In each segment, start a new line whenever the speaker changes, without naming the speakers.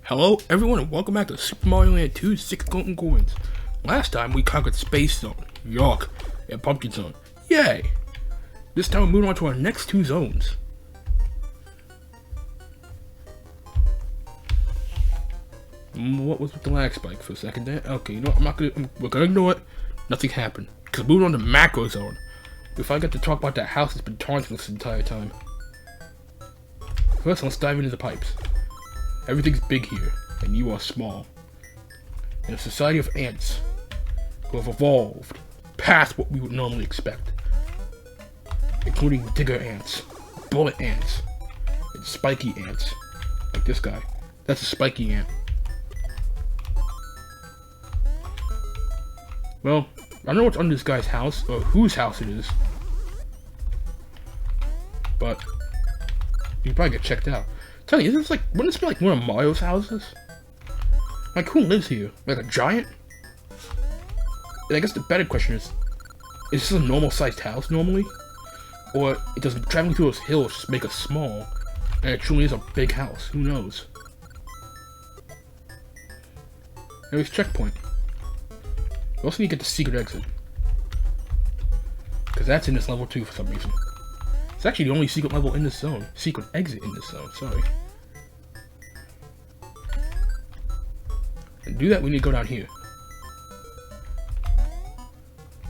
Hello everyone and welcome back to Super Mario Land 2 6 Golden Coins. Last time we conquered Space Zone, York, and Pumpkin Zone. Yay! This time we're moving on to our next two zones. What was with the lag spike for a second there? Okay, you know what, we're gonna ignore it. Nothing happened. Because we're moving on to Macro Zone. If I get to talk about that house that's been taunting this entire time. First, let's dive into the pipes. Everything's big here, and you are small. In a society of ants, who have evolved past what we would normally expect. Including digger ants, bullet ants, and spiky ants. Like this guy. That's a spiky ant. Well, I don't know what's under this guy's house, or whose house it is. But, you can probably get checked out. Tell you, wouldn't this be like one of Mario's houses? Like, who lives here? Like a giant? And I guess the better question is this a normal sized house normally? Or does traveling through those hills just make us small? And it truly is a big house, who knows? Anyways, checkpoint. We also need to get the secret exit. Because that's in this level too for some reason. It's actually the only secret level in this zone. Secret exit in this zone, sorry. And to do that, we need to go down here.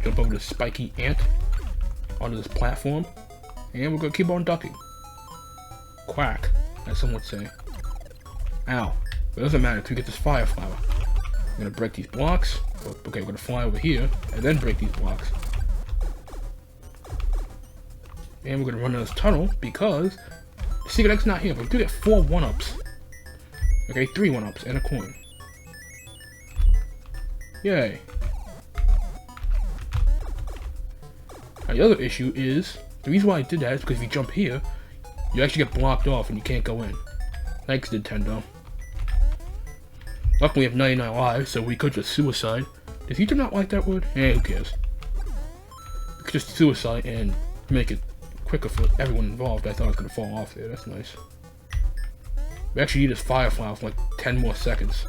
Jump over the spiky ant onto this platform. And we're going to keep on ducking. Quack, as some would say. Ow. But it doesn't matter until we get this fire flower. I'm going to break these blocks. Okay, we're going to fly over here and then break these blocks. And we're going to run down this tunnel because the secret exit's not here, but we do get 4 1-ups. Okay, 3 1-ups and a coin. Yay. Now, the other issue is, the reason why I did that is because if you jump here, you actually get blocked off and you can't go in. Thanks, Nintendo. Luckily we have 99 lives, so we could just suicide. Does YouTube not like that word? Eh, who cares? We could just suicide and make it quicker for everyone involved. I thought I was going to fall off there. That's nice. We actually need this fire flower for like 10 more seconds.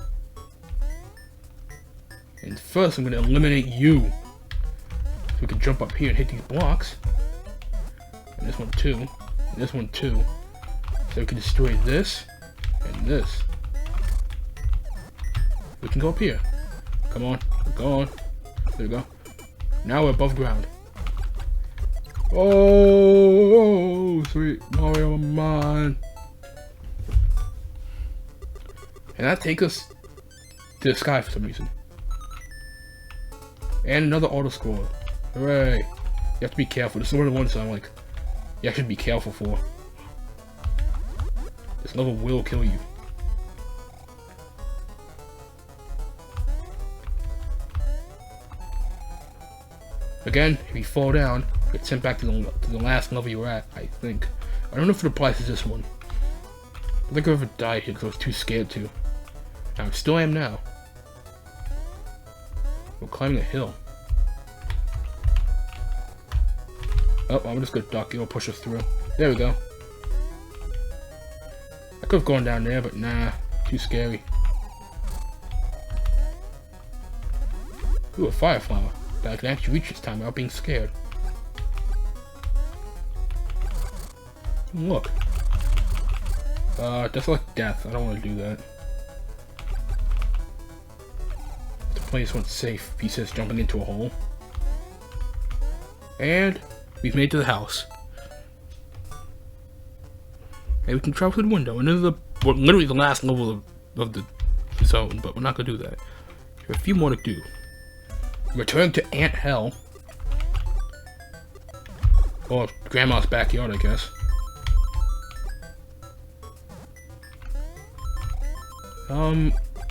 And first I'm going to eliminate you. So we can jump up here and hit these blocks. And this one too. And this one too. So we can destroy this. And this. We can go up here. Come on. Go on. There we go. Now we're above ground. Oh, sweet Mario mine. And that takes us to the sky for some reason. And another auto scroller. Hooray. You have to be careful. This is one of the ones I'm like, you actually be careful for. This level will kill you. Again, if you fall down, you get sent back to the last level you were at, I think. I don't know if it applies to this one. I don't think I've ever died here because I was too scared to. I still am now. We're climbing a hill. Oh, I'm just gonna duck. It'll push us through. There we go. I could have gone down there, but nah. Too scary. Ooh, a fire flower. That I can actually reach this time without being scared. Look. That's like death. I don't want to do that. To play this one safe, he says jumping into a hole. And we've made it to the house. And we can travel through the window. And this is literally the last level of the zone, but we're not going to do that. There are a few more to do. Return to Ant Hell. Or Grandma's backyard, I guess.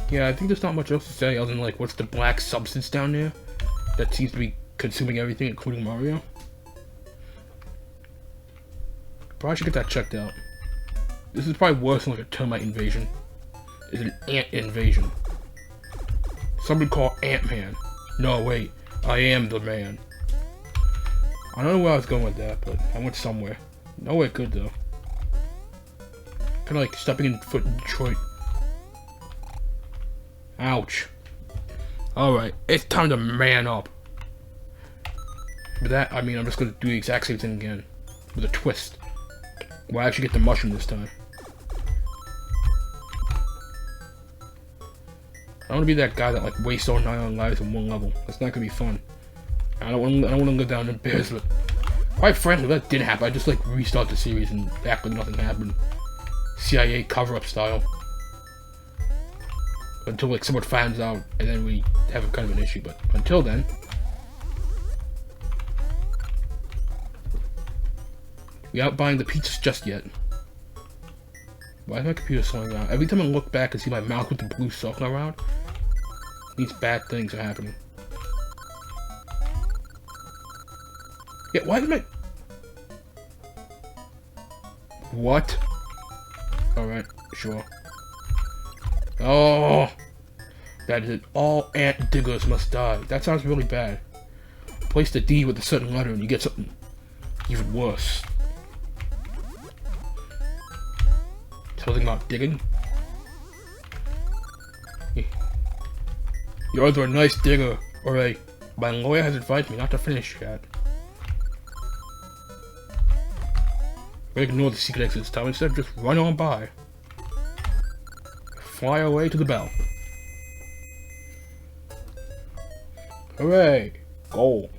Yeah, I think there's not much else to say other than like, what's the black substance down there that seems to be consuming everything, including Mario? Probably should get that checked out. This is probably worse than like a termite invasion. It's an ant invasion. Somebody call Ant-Man. No, wait. I am the man. I don't know where I was going with that, but I went somewhere. Nowhere good, though. Kind of like stepping in foot in Detroit. Ouch. Alright, it's time to man up. But that, I mean, I'm just gonna do the exact same thing again. With a twist. Well, I actually get the mushroom this time. I don't want to be that guy that like wastes all 9 lives in one level. That's not gonna be fun. I don't want to go down in bears, but quite frankly, that did happen. I just like restart the series and act like nothing happened. CIA cover-up style. Until like someone finds out, and then we have a kind of an issue. But until then, we aren't buying the pizzas just yet. Why is my computer slowing down? Every time I look back and see my mouse with the blue circle around, these bad things are happening. Yeah, why is my... What? Alright, sure. Oh! That is it. All ant diggers must die. That sounds really bad. Place the D with a certain letter and you get something even worse. Something about digging? You're either a nice digger or a... My lawyer has advised me not to finish yet. We ignore the secret exit this time. Instead, just run on by. Fly away to the bell. Hooray! Goal.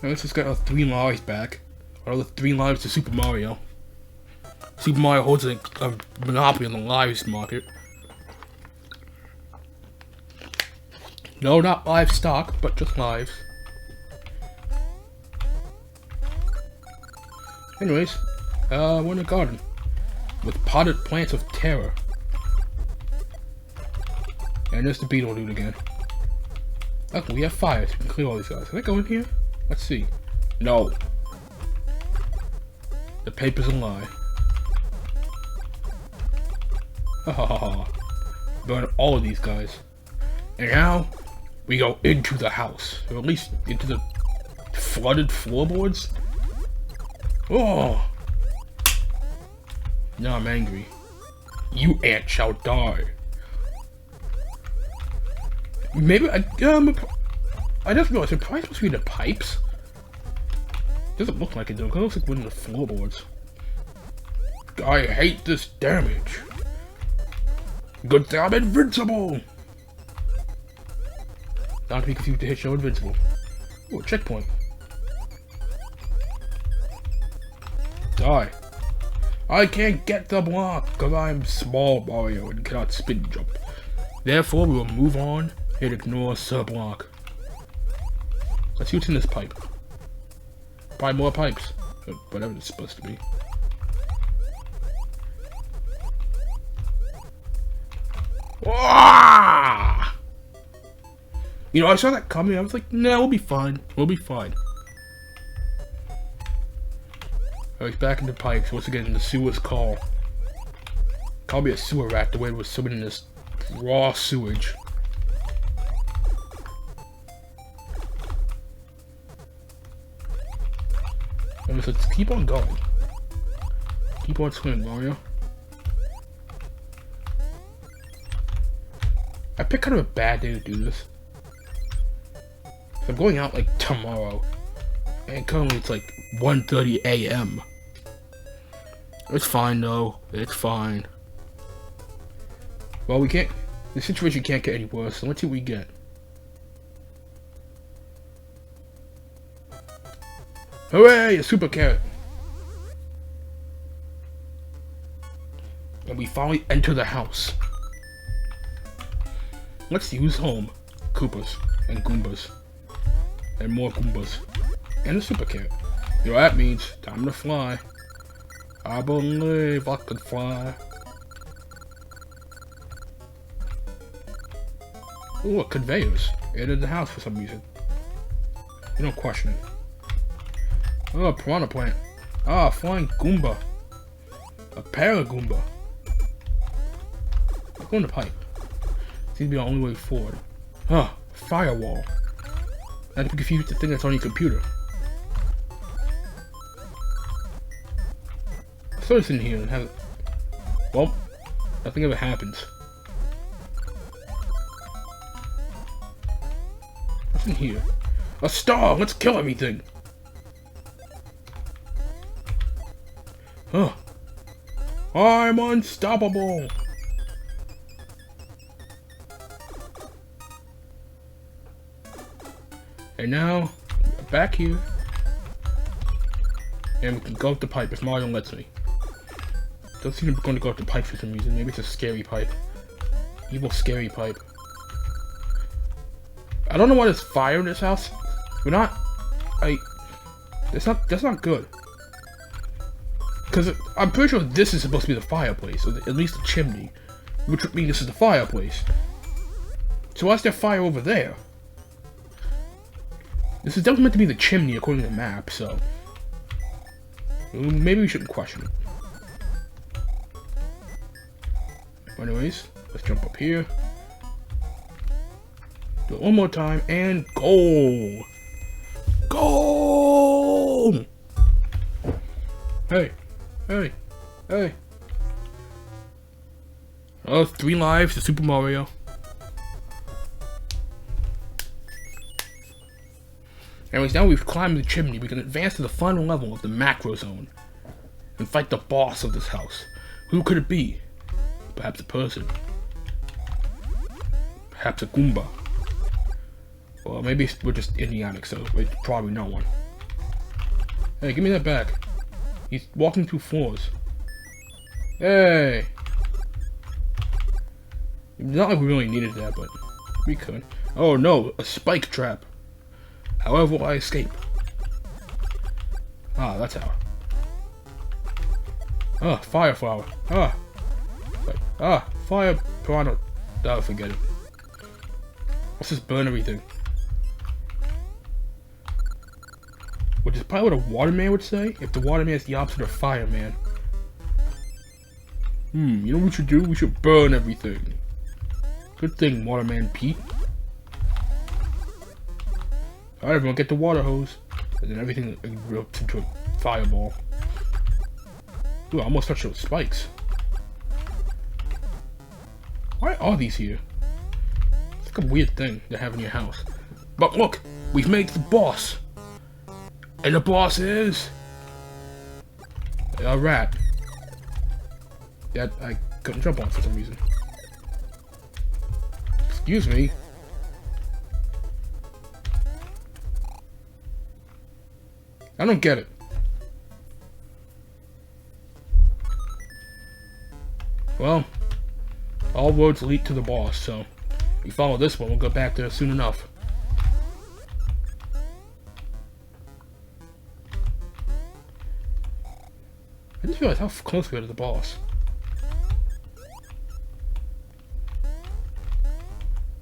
Now let's just get our 3 lives back. Another 3 lives to Super Mario. Super Mario holds a monopoly on the lives market. No, not livestock, but just lives. Anyways, we're in the garden. With potted plants of terror. And there's the beetle dude again. Okay, we have fires. We can clear all these guys. Can I go in here? Let's see. No. The paper's a lie. Ha ha ha ha. Burn all of these guys. And now, we go into the house. Or at least into the flooded floorboards. Oh! Now I'm angry. You ant shall die. Maybe I just realized it's probably supposed to be the pipes. Doesn't look like it though, because it looks like one of the floorboards. I hate this damage. Good thing I'm invincible! Not to be confused to hit show invincible. Oh, checkpoint. Die. I can't get the block because I'm small Mario and cannot spin jump. Therefore, we will move on and ignore Sir Block. Let's see what's in this pipe. Probably more pipes. Or whatever it's supposed to be. Ah! You know, I saw that coming. I was like, nah, we'll be fine. We'll be fine. Oh, he's back in the pipes. Once again, the sewer's call. Call me a sewer rat the way it was swimming in this raw sewage. And let's keep on going. Keep on swimming, Wario. I picked kind of a bad day to do this. I'm going out like tomorrow. And currently it's like 1:30 a.m. It's fine though. It's fine. Well, we can't... The situation can't get any worse, so let's see what we get. Hooray! A super carrot! And we finally enter the house. Let's use home. Koopas and Goombas. And more Goombas. And a super carrot. You know what that means? Time to fly. I believe I can fly. Ooh, conveyors. Entered the house for some reason. You don't question it. Oh, a piranha plant. Ah, a flying Goomba. A Paragoomba. Go in the pipe. Seems to be the only way forward. Huh, firewall. Not to be confused with the thing that's on your computer. So it's in here and have... Well, nothing ever happens. What's in here? A star! Let's kill everything! Huh. I'm unstoppable! And now, we're back here. And we can go up the pipe if Mario lets me. Don't seem to be going to go up the pipe for some reason. Maybe it's a scary pipe. Evil scary pipe. I don't know why there's fire in this house. We're not... That's not good. Because I'm pretty sure this is supposed to be the fireplace. Or at least the chimney. Which would mean this is the fireplace. So why is there fire over there? This is definitely meant to be the chimney according to the map, so... maybe we shouldn't question it. Anyways, let's jump up here. Do it one more time, and go! Go! Hey, hey, hey. Oh, 3 lives to Super Mario. Anyways, now we've climbed the chimney, we can advance to the final level of the macro zone and fight the boss of this house. Who could it be? Perhaps a person. Perhaps a Goomba. Well, maybe we're just idiotic, so it's probably no one. Hey, give me that back. He's walking through floors. Hey! Not like we really needed that, but we could. Oh no, a spike trap. However will I escape? Ah, that's how. Ah, fire flower. Ah. Fire piranha. Oh, forget it. Let's just burn everything. Which is probably what a waterman would say, if the waterman is the opposite of fireman. You know what we should do? We should burn everything. Good thing, Waterman Pete. Alright, everyone, get the water hose. And then everything erupts into a fireball. Ooh, I almost touched those spikes. Why are these here? It's like a weird thing to have in your house. But look, we've made the boss. And the boss is... a rat. That I couldn't jump on for some reason. Excuse me. I don't get it. Well, all roads lead to the boss, so if we follow this one, we'll go back there soon enough. I just realized how close we are to the boss.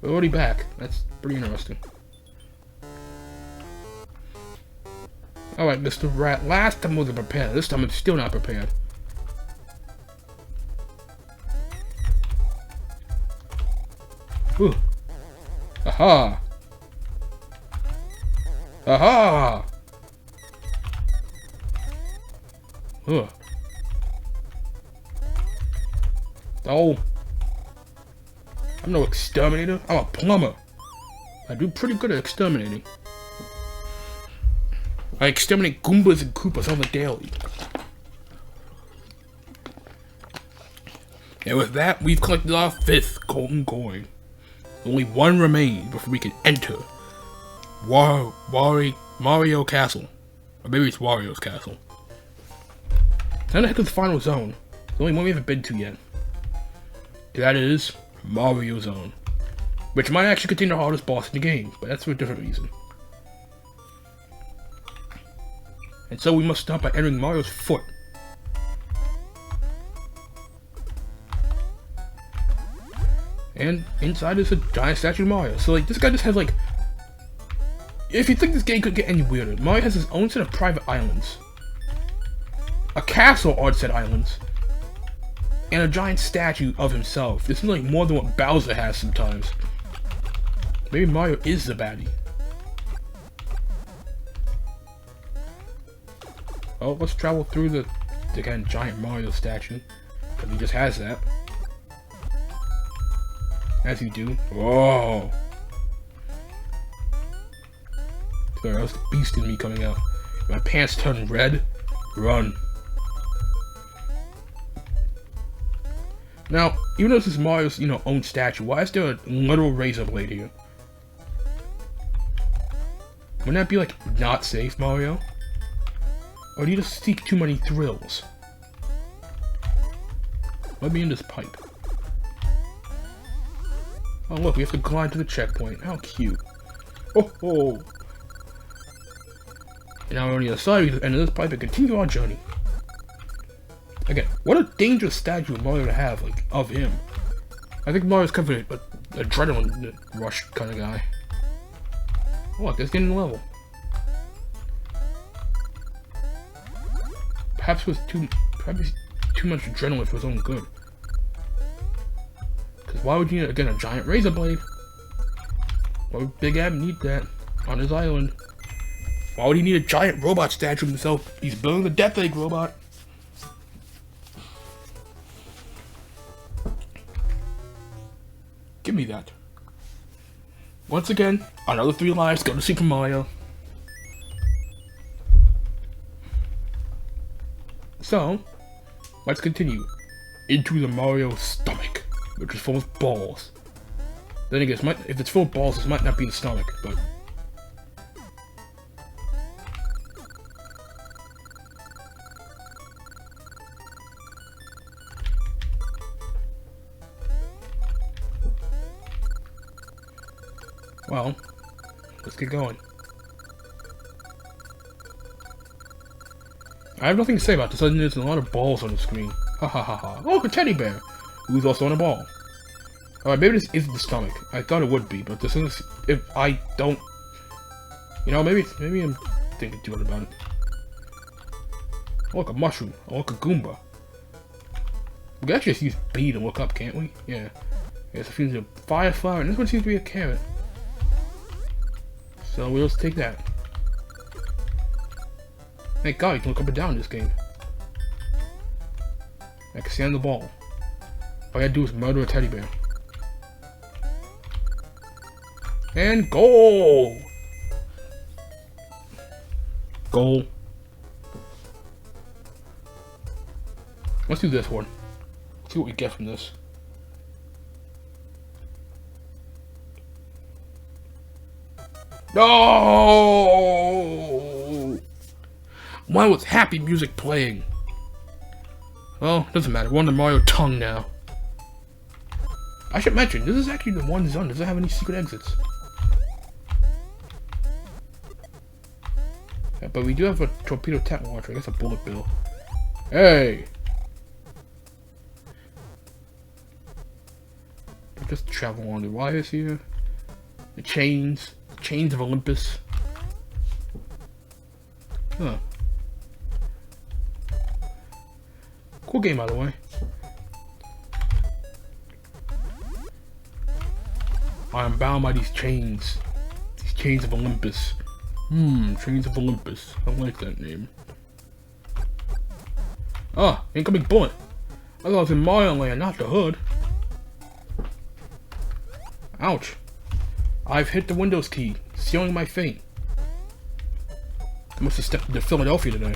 We're already back. That's pretty interesting. Alright, Mr. Rat. Last time I wasn't prepared. This time I'm still not prepared. Ooh. Aha! Aha! Ugh. Oh. I'm no exterminator. I'm a plumber. I do pretty good at exterminating. I exterminate Goombas and Koopas on the daily. And with that, we've collected our 5th golden coin. Only one remains before we can enter Mario Castle. Or maybe it's Wario's Castle. Now the heck is the final zone. There's only one we haven't been to yet. That is Mario Zone. Which might actually contain the hardest boss in the game, but that's for a different reason. And so we must start by entering Mario's foot. And inside is a giant statue of Mario. So like, this guy just has like... If you think this game could get any weirder, Mario has his own set of private islands. A castle on said islands. And a giant statue of himself. This is like more than what Bowser has sometimes. Maybe Mario is the baddie. Oh, let's travel through the again, giant Mario statue. Because he just has that. As you do. Whoa. Sorry, that was the beast in me coming out. My pants turn red. Run. Now, even though this is Mario's, own statue, why is there a literal razor blade here? Wouldn't that be, like, not safe, Mario? Or do you just seek too many thrills? Let me in this pipe. Oh, look, we have to glide to the checkpoint. How cute. Oh, oh. And now we're on the other side of the end of this pipe and continue our journey. Again, what a dangerous statue of Mario to have, like, of him. I think Mario's kind of an adrenaline rush kind of guy. Oh, look, that's getting level. Perhaps it was too much adrenaline for his own good. Because why would you need, again, a giant razor blade? Why would Big Ab need that on his island? Why would he need a giant robot statue of himself? He's building the Death Egg robot. Give me that. Once again, another 3 lives go to Super Mario. So, let's continue. Into the Mario stomach, which is full of balls. Then again, if it's full of balls, this might not be the stomach, but... Well, let's get going. I have nothing to say about this other than there's a lot of balls on the screen. Ha ha ha ha. Oh, a teddy bear! Who's also on a ball. Alright, maybe this isn't the stomach. I thought it would be, but this is... If I don't... maybe I'm thinking too much about it. Oh, look, a mushroom. Oh, look, a Goomba. We can actually just use B to look up, can't we? Yeah. Yes, it seems to be a firefly, and this one seems to be a carrot. So we'll just take that. Thank God you can look up and down in this game. I can stand the ball. All I gotta do is murder a teddy bear. And goal! Goal. Let's do this one. Let's see what we get from this. No! Why was happy music playing? Well, doesn't matter. We're on the Mario tongue now. I should mention, this is actually the one zone. Does it have any secret exits? Yeah, but we do have a torpedo tap launcher. I guess a bullet bill. Hey! Just travel along the wires here. The chains. Chains of Olympus. Huh. Cool game, by the way. I am bound by these chains. These chains of Olympus. Chains of Olympus. I like that name. Ah, incoming bullet. I thought I was in Mario Land, not the hood. Ouch. I've hit the Windows key, sealing my fate. I must have stepped into Philadelphia today.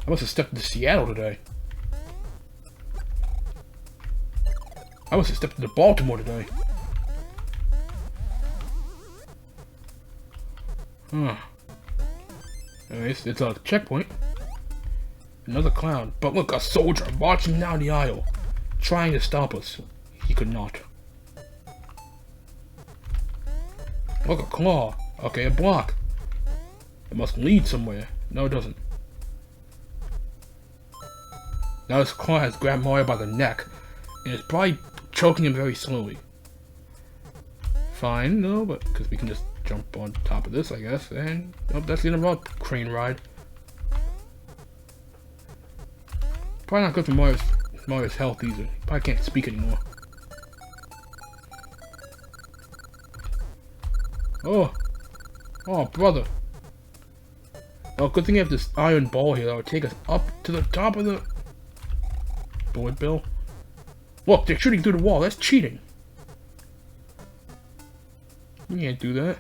I must have stepped into Seattle today. I must have stepped into Baltimore today. Huh. Anyways, it's a checkpoint. Another clown. But look, a soldier marching down the aisle, trying to stop us. He could not. Look, a claw. Okay, a block. It must lead somewhere. No, it doesn't. Now this claw has grabbed Mario by the neck, and it's probably choking him very slowly. Fine, no, but because we can just jump on top of this, I guess. And nope, that's the end of our crane ride. Probably not good for Mario's health either. He probably can't speak anymore. Oh, oh, brother. Oh, good thing you have this iron ball here that will take us up to the top of the bullet bill. Look, they're shooting through the wall. That's cheating. You can't do that.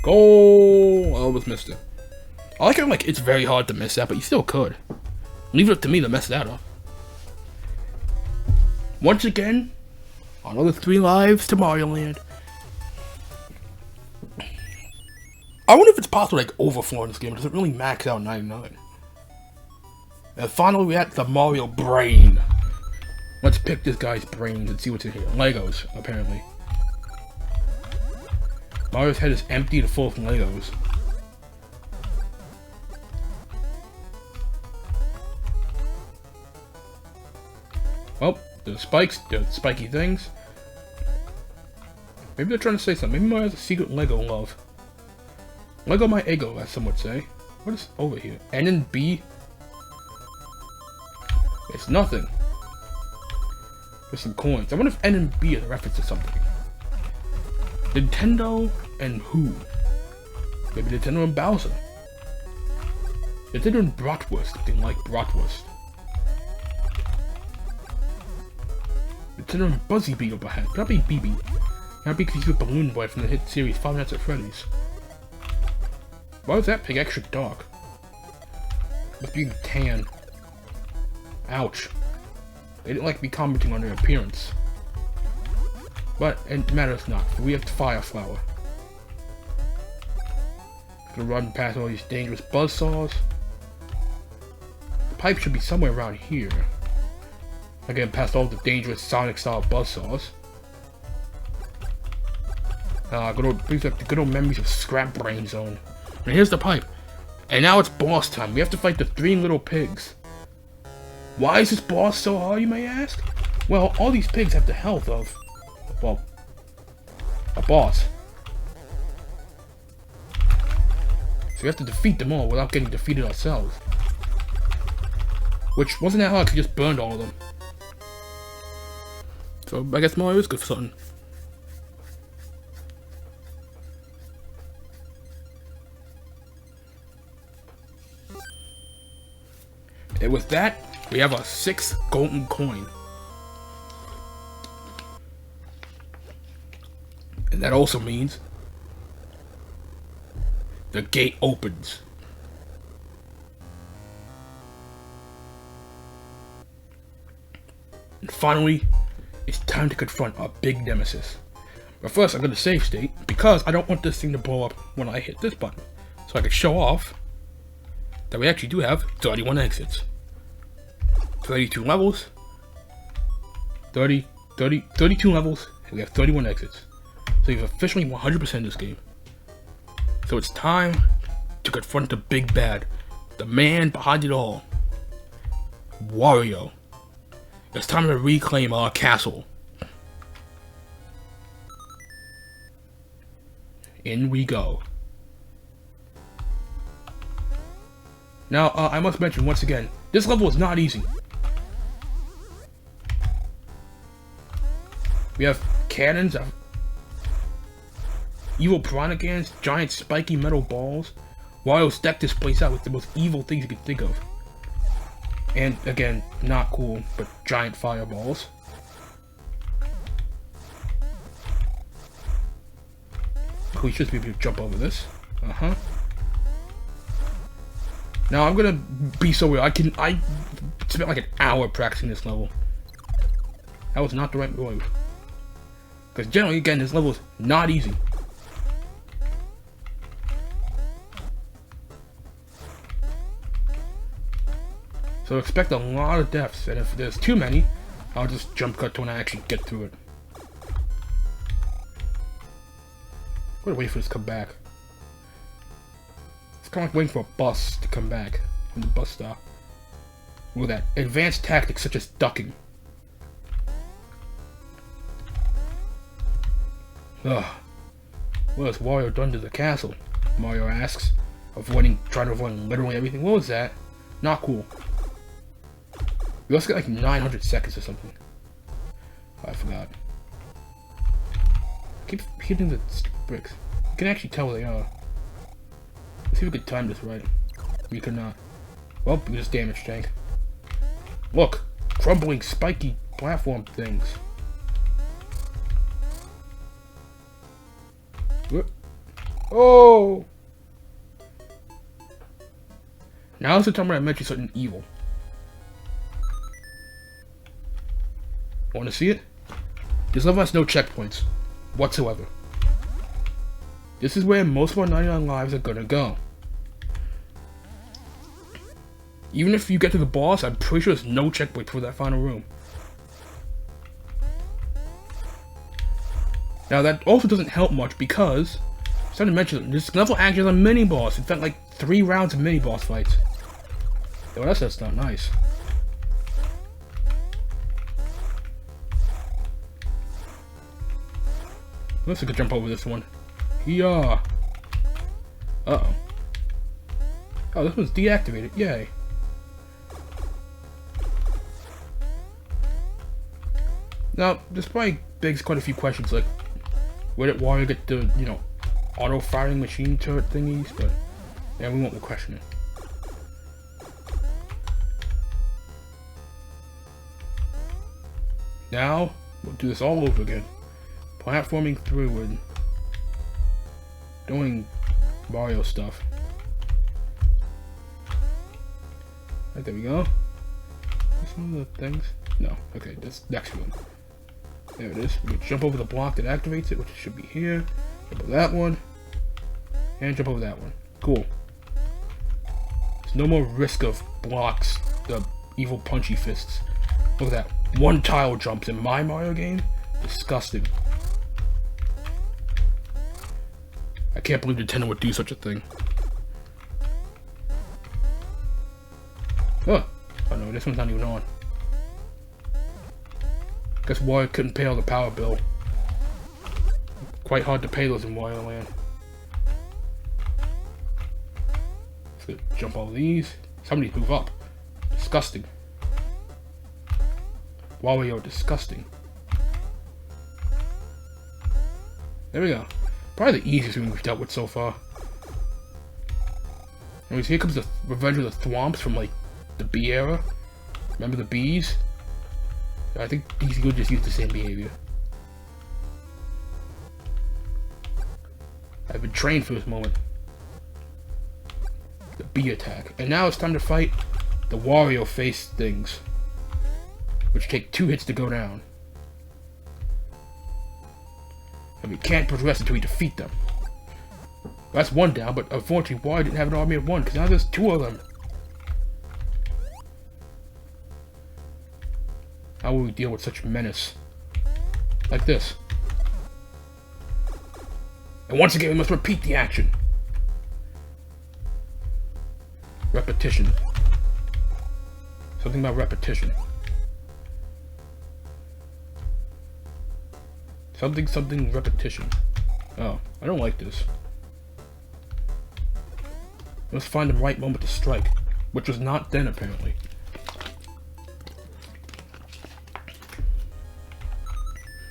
Goal! I almost missed it. I like how like it's very hard to miss that, but you still could. Leave it up to me to mess that up. Once again, another 3 lives to Mario Land. I wonder if it's possible to like overflow in this game. Does it really max out 99? And finally, we have the Mario brain. Let's pick this guy's brains and see what's in here. Legos, apparently. Mario's head is empty to full of Legos. Oh, the spikes, the spiky things. Maybe they're trying to say something. Maybe Mario has a secret Lego love. Lego my ego, as some would say. What is over here? N and B? It's nothing. There's some coins. I wonder if N and B is a reference to something. Nintendo and who? Maybe Nintendo and Bowser. Nintendo and Bratwurst, if they like Bratwurst. Nintendo and Buzzy Beetle, perhaps. Could that be BB? Could that be because he's a balloon boy from the hit series 5 Nights at Freddy's? Why was that pig extra dark? Must be tan. Ouch. They didn't like me commenting on their appearance. But it matters not, for we have Fire Flower. Gonna run past all these dangerous buzzsaws. The pipe should be somewhere around here. Again, past all the dangerous Sonic-style buzzsaws. Brings up the good old memories of Scrap Brain Zone. And here's the pipe. And now it's boss time. We have to fight the 3 little pigs. Why is this boss so hard, you may ask? Well, all these pigs have the health of, well, a boss. So we have to defeat them all without getting defeated ourselves. Which wasn't that hard, because we just burned all of them. So I guess Mario is good for something. And with that, we have a 6th golden coin. And that also means the gate opens. And finally, it's time to confront our big nemesis. But first, I'm going to save state because I don't want this thing to blow up when I hit this button. So I can show off that we actually do have 31 exits. 32 levels, 32 levels, and we have 31 exits. So we've officially 100% this game. So it's time to confront the big bad, the man behind it all, Wario. It's time to reclaim our castle. In we go. Now, I must mention once again, this level is not easy. We have cannons, evil piranha cannons, giant spiky metal balls. Wario's decked this place out with the most evil things you can think of. And again, not cool, but giant fireballs. We should be able to jump over this. Now I'm gonna be so weird. I spent like an hour practicing this level. That was not the right move. Because generally, again, this level is not easy. So expect a lot of deaths, and if there's too many, I'll just jump cut to when I actually get through it. I'm gonna wait for this to come back. It's kind of like waiting for a bus to come back from the bus stop. Look at that. Advanced tactics such as ducking. Ugh. What has Wario done to the castle? Mario asks, trying to avoid literally everything. What was that? Not cool. We also got like 900 seconds or something. Oh, I forgot. I keep hitting the bricks. You can actually tell where they are. Let's see if we can time this right. We could not. Well, we just damaged tank. Look! Crumbling, spiky platform things. Oh! Now's the time when I mention something evil. Want to see it? This level has no checkpoints whatsoever. This is where most of our 99 lives are gonna go. Even if you get to the boss, I'm pretty sure there's no checkpoint for that final room. Now that also doesn't help much because, I'm starting to mention, this level actually has a mini-boss. In fact, like 3 rounds of mini-boss fights. Oh, that's not nice. Unless I could jump over this one. Yeah. Uh-oh. Oh, this one's deactivated. Yay. Now, this probably begs quite a few questions, like, where did Wario get the, you know, auto-firing machine turret thingies? But, yeah, we won't question it. Now, we'll do this all over again. Platforming through and doing Mario stuff. Right, there we go. Is this one of the things? No. Okay, this next one. There it is. We can jump over the block that activates it, which should be here. Jump over that one. And jump over that one. Cool. There's no more risk of blocks, the evil punchy fists. Look at that. 1 tile jumps in my Mario game? Disgusting. I can't believe Nintendo would do such a thing. Oh no, this one's not even on. Guess Wario couldn't pay all the power bill. Quite hard to pay those in Wario Land. Let's jump all these. Somebody move up. Disgusting. Wario, disgusting. There we go. Probably the easiest one we've dealt with so far. Anyways, here comes the Revenge of the Thwomps from, like, the bee era. Remember the bees? I think these will just use the same behavior. I've been trained for this moment. The bee attack. And now it's time to fight the Wario face things, which take 2 hits to go down. And we can't progress until we defeat them. That's 1 down, but unfortunately Wario didn't have an army of 1, because now there's 2 of them. How will we deal with such menace? Like this. And once again, we must repeat the action. Repetition. Something about repetition. Something repetition. Oh, I don't like this. Let's find the right moment to strike, which was not then apparently.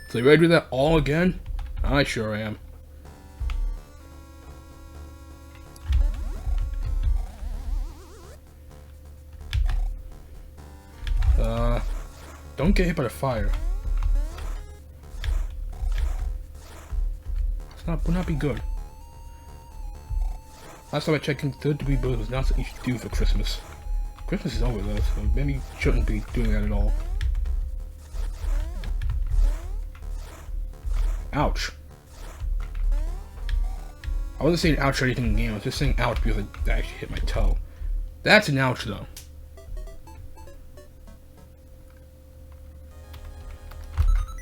So you ready to do that all again? I sure am. Don't get hit by the fire. Would not be good. Last time I checked, 3rd-degree burn was not something you should do for Christmas. Christmas is over though, so maybe you shouldn't be doing that at all. Ouch. I wasn't saying ouch or anything in the game, I was just saying ouch because I actually hit my toe. That's an ouch though.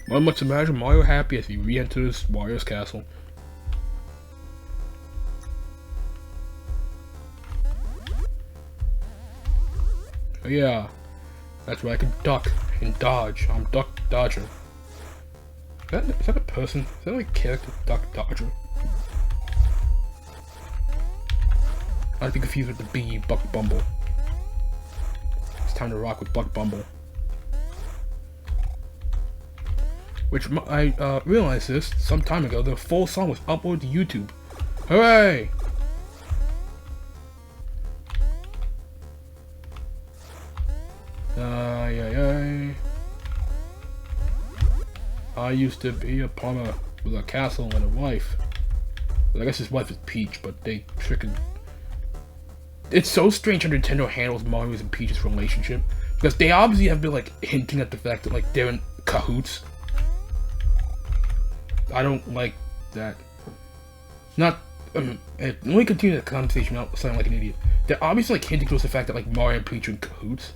One must imagine Mario happy as he re-enters Wario's castle. Oh yeah, that's where I can duck and dodge. I'm Duck Dodger. Is that a person? Is that like a character? Duck Dodger. I'd be confused with the bee Buck Bumble. It's time to rock with Buck Bumble. Which I realized this some time ago. The full song was uploaded to YouTube. Hooray! I used to be a plumber with a castle and a wife. I guess his wife is Peach, but they freaking... It's so strange how Nintendo handles Mario's and Peach's relationship. Because they obviously have been, like, hinting at the fact that, like, they're in cahoots. I don't like that. Not... let me continue the conversation without sounding like an idiot. They're obviously, like, hinting towards the fact that, like, Mario and Peach are in cahoots.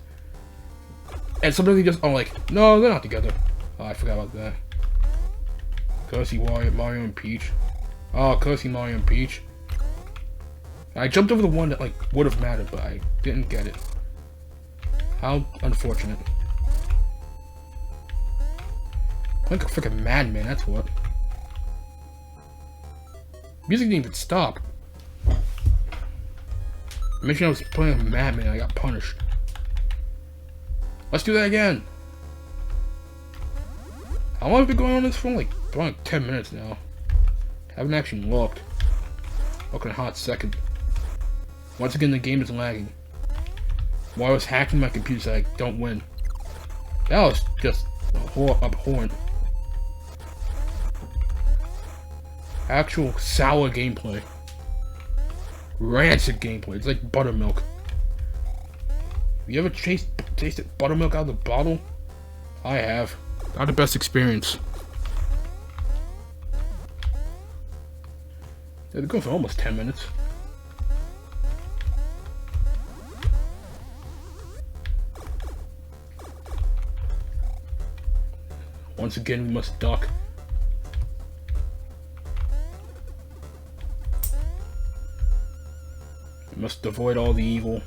And sometimes they just are like, no, they're not together. Oh, I forgot about that. Cursey Mario and Peach. Oh, cursey Mario and Peach. I jumped over the one that, like, would have mattered, but I didn't get it. How unfortunate. I'm like a freaking madman, that's what. Music didn't even stop. I mentioned I was playing a madman, I got punished. Let's do that again. How long have we been going on this for? Like 10 minutes now. Haven't actually looked. Looking a hot second. Once again, the game is lagging. While I was hacking my computer so I don't win. That was just abhorrent. Actual sour gameplay. Rancid gameplay. It's like buttermilk. Have you ever tasted buttermilk out of the bottle? I have. Not the best experience. They're going for almost 10 minutes. Once again, we must duck. We must avoid all the evil.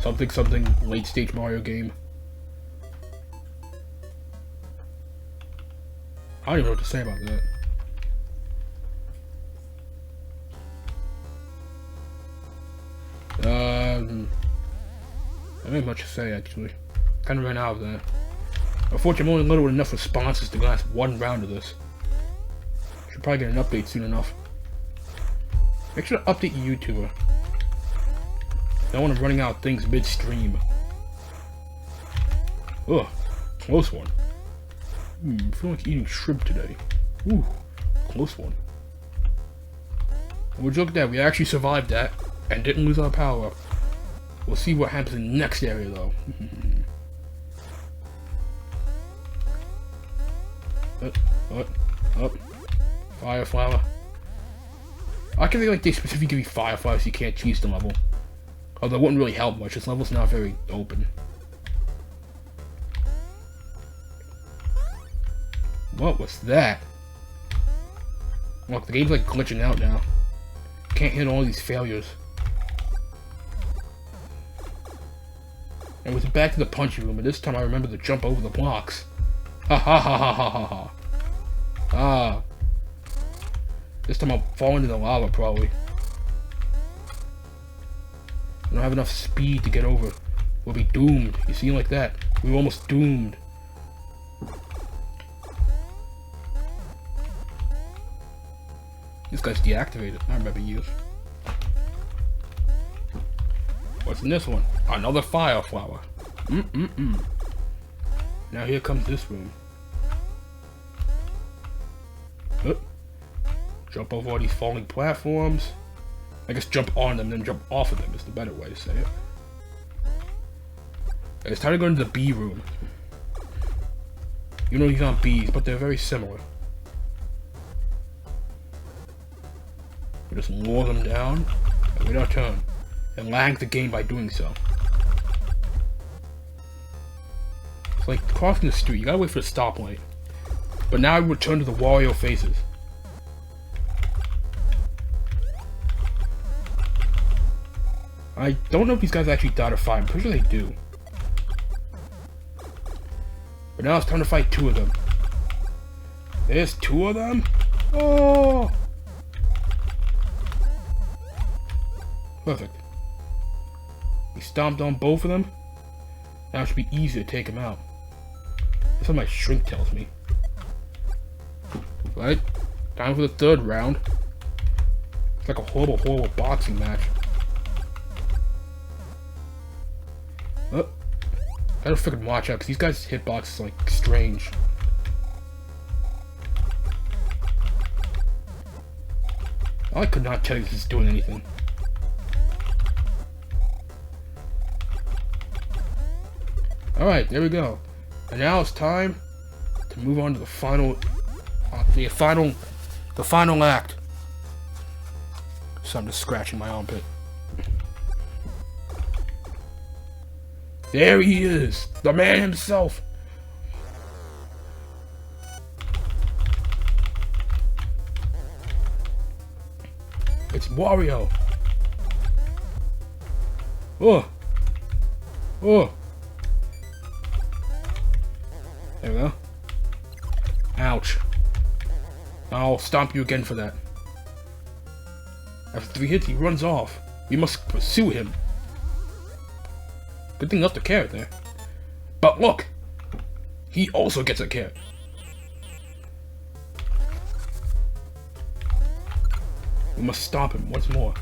Something, late stage Mario game. I don't even know what to say about that. I don't have much to say actually. Kind of ran out of that. Unfortunately, I'm only little with enough responses to last one round of this. Should probably get an update soon enough. Make sure to update your YouTuber. I don't want him running out of things midstream. Ugh, close one. I feel like eating shrimp today. Ooh, close one. Would you look at that? We actually survived that and didn't lose our power. We'll see what happens in the next area though. Up. Fire flower. I can think like they specifically give you fire flowers so you can't choose the level. Although it wouldn't really help much, this level's not very open. What was that? Look, the game's like glitching out now. Can't hit all these failures. And we're back to the punchy room, and this time I remember to jump over the blocks. Ha ha ha ha ha ha ha. Ah. This time I'll fall into the lava, probably. I don't have enough speed to get over. We'll be doomed. You see, like that. We were almost doomed. This guy's deactivated. I remember you. What's in this one? Another fire flower. Now here comes this room. Jump over all these falling platforms. I guess jump on them, then jump off of them is the better way to say it. And it's time to go into the bee room. You know these aren't bees, but they're very similar. We just lure them down and wait our turn. And lag the game by doing so. It's like crossing the street, you gotta wait for the stoplight. But now I return to the Wario faces. I don't know if these guys actually died or fight, I'm pretty sure they do. But now it's time to fight two of them. There's two of them? Oh! Perfect. We stomped on both of them. Now it should be easy to take them out. That's what my shrink tells me. Right? Time for the third round. It's like a horrible boxing match. Oh. Gotta freaking watch out, because these guys' hitbox is like strange. I could not tell you if it's doing anything. Alright, there we go. And now it's time to move on to the final act. So I'm just scratching my armpit. There he is, the man himself. It's Wario. Oh. Oh. There we go. Ouch. I'll stomp you again for that. After 3 hits, he runs off. We must pursue him. Good thing left a carrot there. But look! He also gets a carrot. We must stop him once more.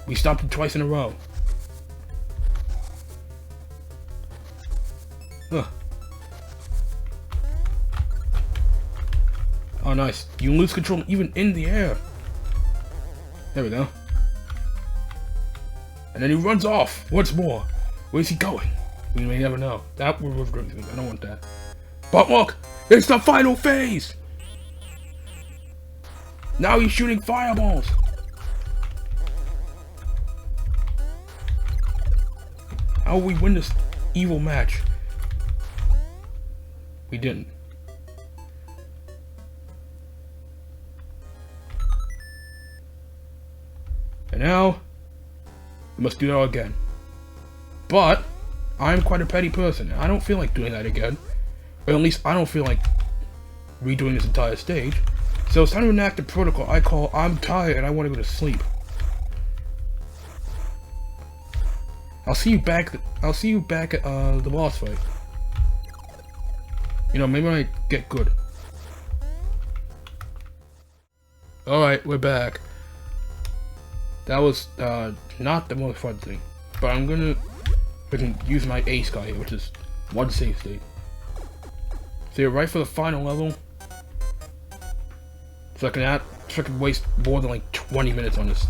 We stopped him twice in a row. Huh. Oh, nice. You lose control even in the air. There we go. And then he runs off once more. Where's he going? We may never know. That was good. I don't want that. But look! It's the final phase! Now he's shooting fireballs! How will we win this evil match? We didn't. And now, we must do that again. But, I'm quite a petty person. I don't feel like doing that again. Or at least, I don't feel like redoing this entire stage. So it's time to enact the protocol I call I'm tired and I want to go to sleep. I'll see you back at the boss fight. You know, maybe when I get good. Alright, we're back. That was not the most fun thing. But I'm gonna use my ace card here, which is one save state. So you're right for the final level. So I can waste more than like 20 minutes on this.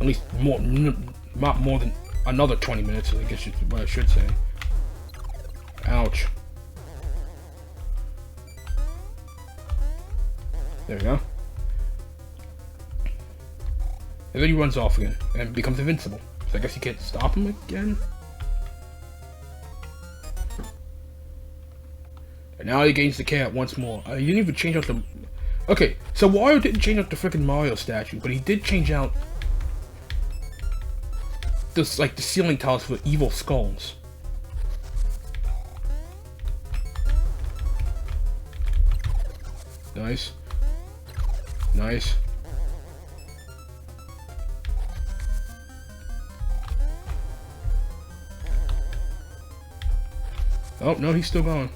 At least more, not more than another 20 minutes, I guess is what I should say. Ouch. There we go. And then he runs off again and becomes invincible. So I guess you can't stop him again. And now he gains the cat once more. He didn't even change out the... Okay, so Wario didn't change out the freaking Mario statue, but he did change out this, like, the ceiling tiles for evil skulls. Nice. Nice. Oh, no, he's still going.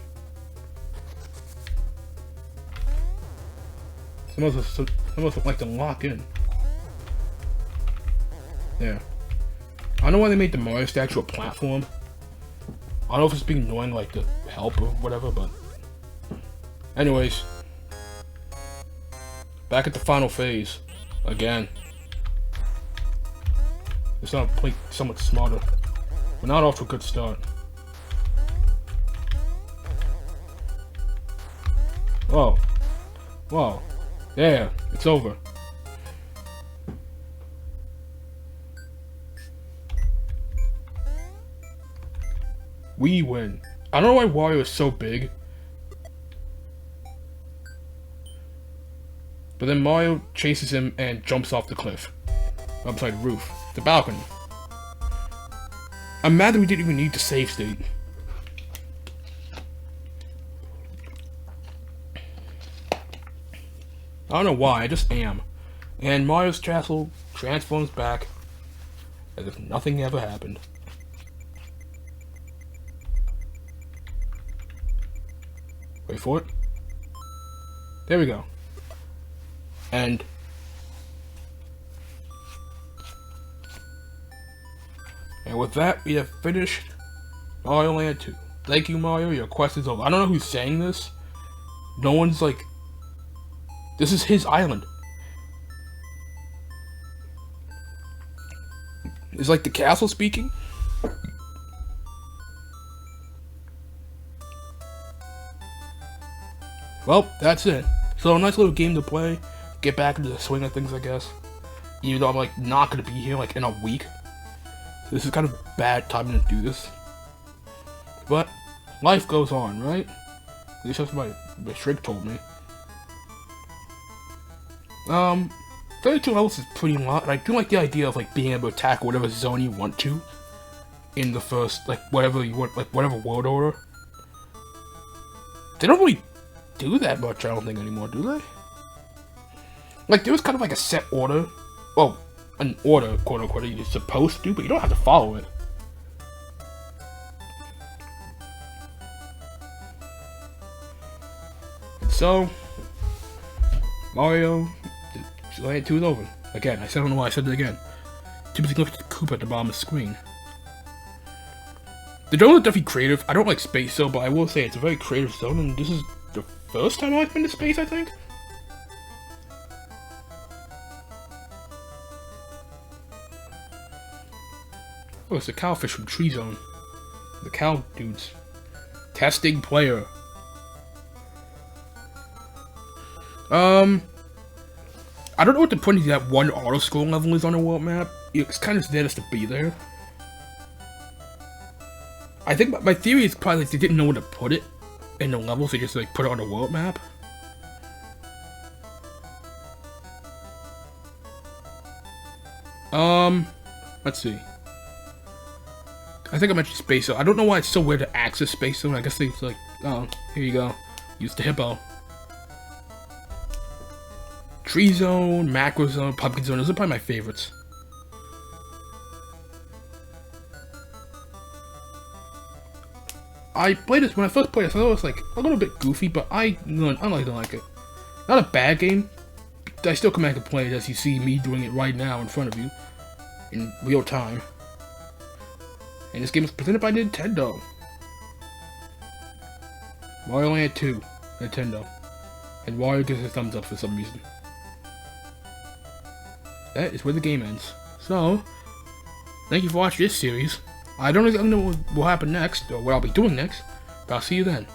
Some of us would like to lock in. There. I don't know why they made the Mario statue a platform. I don't know if it's being annoying, like, to help or whatever, but... Anyways. Back at the final phase. Again. It's not play somewhat smarter. We're not off to a good start. Whoa. Whoa. Yeah, it's over. We win. I don't know why Wario is so big. But then Mario chases him and jumps off the cliff. I'm sorry, the roof. The balcony. I'm mad that we didn't even need the save state. I don't know why, I just am. And Mario's castle transforms back as if nothing ever happened. Wait for it. There we go. And with that, we have finished Mario Land 2. Thank you, Mario. Your quest is over. I don't know who's saying this. No one's like... This is his island. Is like the castle speaking? Well, that's it. So a nice little game to play. Get back into the swing of things, I guess. Even though I'm like not gonna be here like in a week. So this is kind of bad timing to do this. But life goes on, right? At least that's what my shrink told me. 32 levels is pretty long, and I do like the idea of like being able to attack whatever zone you want to in the first, like whatever you want, like whatever world order. They don't really do that much, I don't think, anymore, do they? Like, there was kind of like a set order. Well, an order, quote unquote, you're supposed to, but you don't have to follow it. So, Mario Land 2 is over. Again, I don't know why I said it again. Too busy looking at the Koopa at the bottom of the screen. The zone is definitely creative. I don't like space though, but I will say it's a very creative zone, and this is the first time I've been to space, I think. Oh, it's the cowfish from Tree Zone. The cow dudes. Testing player. I don't know what the point of that one auto-scroll level is on the world map. It's kind of there just to be there. I think my theory is probably like they didn't know where to put it in the level, so they just like put it on the world map. Let's see. I think I mentioned Space Zone. I don't know why it's so weird to access Space Zone. I guess it's like, oh, here you go. Use the hippo. Tree Zone, Macro Zone, Pumpkin Zone. Those are probably my favorites. I played this when I first played this. I thought it was like a little bit goofy, but I like it. Not a bad game. I still come back and play it as you see me doing it right now in front of you in real time. And this game is presented by Nintendo. Wario Land 2, Nintendo. And Wario gives a thumbs up for some reason. That is where the game ends. So, thank you for watching this series. I don't know what will happen next, or what I'll be doing next, but I'll see you then.